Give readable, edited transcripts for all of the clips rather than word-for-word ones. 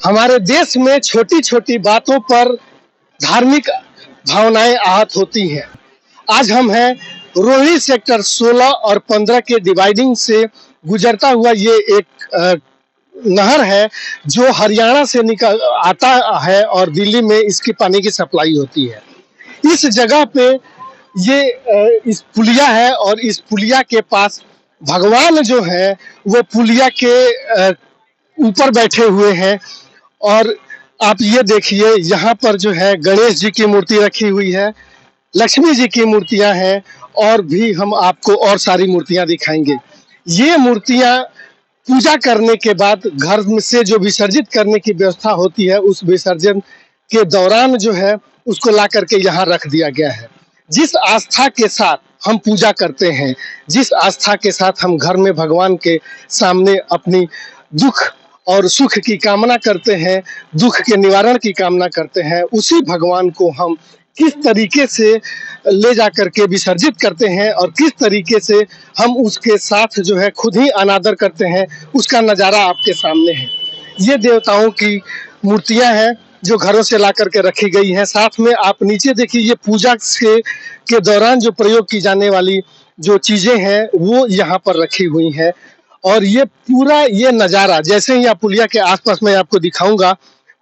हमारे देश में छोटी छोटी बातों पर धार्मिक भावनाएं आहत होती हैं। आज हम हैं रोहिणी सेक्टर 16 और 15 के डिवाइडिंग से गुजरता हुआ ये एक नहर है जो हरियाणा से निकल आता है और दिल्ली में इसकी पानी की सप्लाई होती है। इस जगह पे ये इस पुलिया है और इस पुलिया के पास भगवान जो है वो पुलिया के ऊपर बैठे हुए हैं। और आप ये देखिए, यहाँ पर जो है गणेश जी की मूर्ति रखी हुई है, लक्ष्मी जी की मूर्तियां हैं और भी हम आपको और सारी मूर्तियां दिखाएंगे। ये मूर्तियां पूजा करने के बाद घर में से जो विसर्जित करने की व्यवस्था होती है, उस विसर्जन के दौरान जो है उसको ला करके यहाँ रख दिया गया है। जिस आस्था के साथ हम पूजा करते हैं, जिस आस्था के साथ हम घर में भगवान के सामने अपनी दुख और सुख की कामना करते हैं, दुख के निवारण की कामना करते हैं, उसी भगवान को हम किस तरीके से ले जा करके विसर्जित करते हैं और किस तरीके से हम उसके साथ जो है खुद ही अनादर करते हैं, उसका नज़ारा आपके सामने है। ये देवताओं की मूर्तियां हैं जो घरों से ला करके रखी गई हैं। साथ में आप नीचे देखिए, ये पूजा के दौरान जो प्रयोग की जाने वाली जो चीज़ें हैं वो यहाँ पर रखी हुई हैं। और ये पूरा ये नज़ारा, जैसे ही आप पुलिया के आसपास मैं आपको दिखाऊंगा,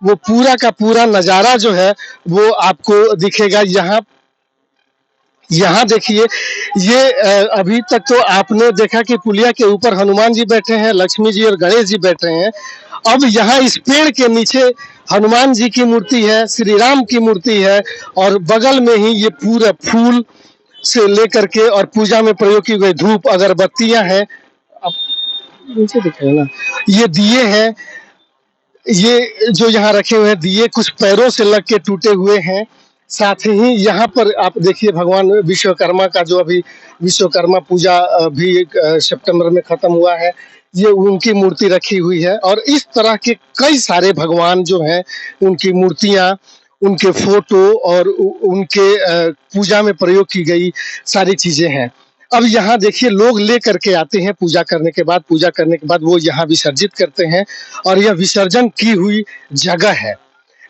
वो पूरा का पूरा नज़ारा जो है वो आपको दिखेगा। यहाँ देखिए, ये अभी तक तो आपने देखा कि पुलिया के ऊपर हनुमान जी बैठे हैं, लक्ष्मी जी और गणेश जी बैठे हैं। अब यहाँ इस पेड़ के नीचे हनुमान जी की मूर्ति है, श्री राम की मूर्ति है और बगल में ही ये पूरा फूल से लेकर के और पूजा में प्रयोग की गई धूप अगरबत्तियां हैं। अब नीचे दिखे ना, ये दिए हैं, ये जो यहाँ रखे हुए हैं दिए कुछ पैरों से लग के टूटे हुए हैं। साथ ही यहाँ पर आप देखिए भगवान विश्वकर्मा का जो अभी विश्वकर्मा पूजा भी सितंबर में खत्म हुआ है, ये उनकी मूर्ति रखी हुई है। और इस तरह के कई सारे भगवान जो हैं, उनकी मूर्तियाँ, उनके फोटो और उनके पूजा में प्रयोग की गई सारी चीजें हैं। अब यहाँ देखिए, लोग ले करके आते हैं पूजा करने के बाद वो यहाँ विसर्जित करते हैं और यह विसर्जन की हुई जगह है।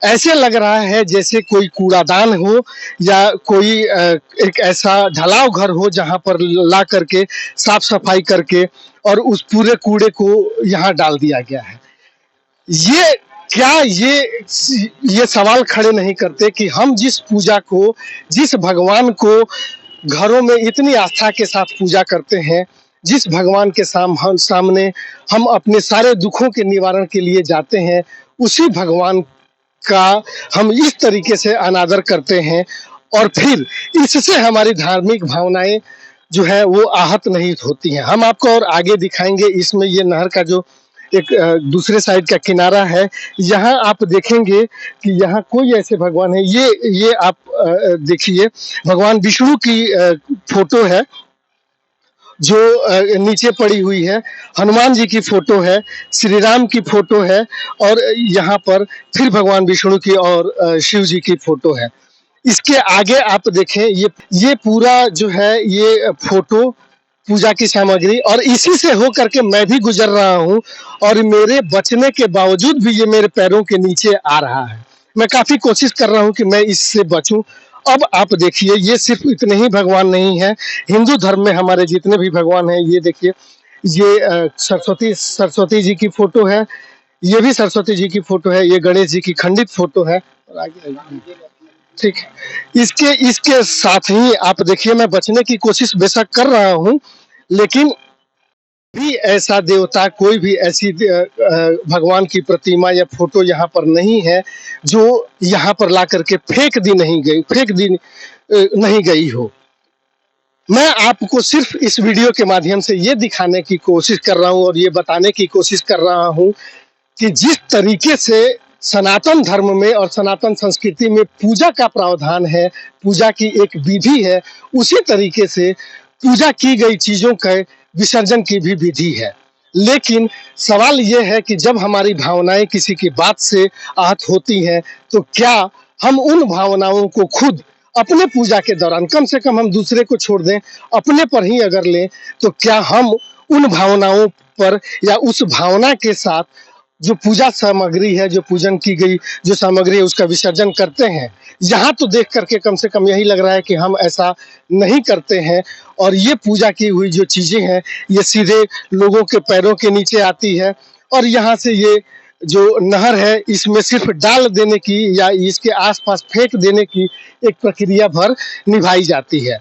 ऐसे लग रहा है जैसे कोई कूड़ादान हो या कोई एक ऐसा ढलाव घर हो जहाँ पर ला करके साफ सफाई करके और उस पूरे कूड़े को यहाँ डाल दिया गया है। ये क्या ये सवाल खड़े नहीं करते कि हम जिस पूजा को, जिस भगवान को घरों में इतनी आस्था के साथ पूजा करते हैं, जिस भगवान के सामने हम अपने सारे दुखों के निवारण के लिए जाते हैं, उसी भगवान का हम इस तरीके से अनादर करते हैं और फिर इससे हमारी धार्मिक भावनाएं जो है वो आहत नहीं होती हैं। हम आपको और आगे दिखाएंगे। इसमें ये नहर का जो एक दूसरे साइड का किनारा है, यहाँ आप देखेंगे कि यहाँ कोई ऐसे भगवान है, ये आप देखिए, भगवान विष्णु की फोटो है जो नीचे पड़ी हुई है, हनुमान जी की फोटो है, श्री राम की फोटो है और यहाँ पर फिर भगवान विष्णु की और शिव जी की फोटो है। इसके आगे आप देखें, ये पूरा जो है ये फोटो पूजा की सामग्री, और इसी से हो करके मैं भी गुजर रहा हूँ और मेरे बचने के बावजूद भी ये मेरे पैरों के नीचे आ रहा है। मैं काफी कोशिश कर रहा हूँ कि मैं इससे बचूं। अब आप देखिए, ये सिर्फ इतने ही भगवान नहीं है, हिंदू धर्म में हमारे जितने भी भगवान हैं, ये देखिए, ये सरस्वती जी की फोटो है, ये भी सरस्वती जी की फोटो है, ये गणेश जी की खंडित फोटो है। और आगे ठीक, इसके साथ ही आप देखिए, मैं बचने की कोशिश बेशक कर रहा हूँ, लेकिन भी ऐसा देवता, कोई भी ऐसी भगवान की प्रतिमा या फोटो यहाँ पर नहीं है जो यहाँ पर ला करके फेंक दी नहीं गई हो। मैं आपको सिर्फ इस वीडियो के माध्यम से ये दिखाने की कोशिश कर रहा हूँ और ये बताने की कोशिश कर रहा हूँ कि जिस तरीके से सनातन धर्म में और सनातन संस्कृति में पूजा का प्रावधान है, पूजा की एक विधि है, उसी तरीके से पूजा की गई चीजों के विसर्जन की भी विधि है। लेकिन सवाल यह है कि जब हमारी भावनाएं किसी की बात से आहत होती हैं, तो क्या हम उन भावनाओं को खुद अपने पूजा के दौरान, कम से कम हम दूसरे को छोड़ दें, अपने पर ही अगर लें, तो क्या हम उन भावनाओं पर या उस भावना के साथ जो पूजा सामग्री है, जो पूजन की गई जो सामग्री है उसका विसर्जन करते हैं। यहाँ तो देख करके कम से कम यही लग रहा है कि हम ऐसा नहीं करते हैं और ये पूजा की हुई जो चीजें हैं ये सीधे लोगों के पैरों के नीचे आती है और यहाँ से ये जो नहर है इसमें सिर्फ डाल देने की या इसके आसपास फेंक देने की एक प्रक्रिया भर निभाई जाती है।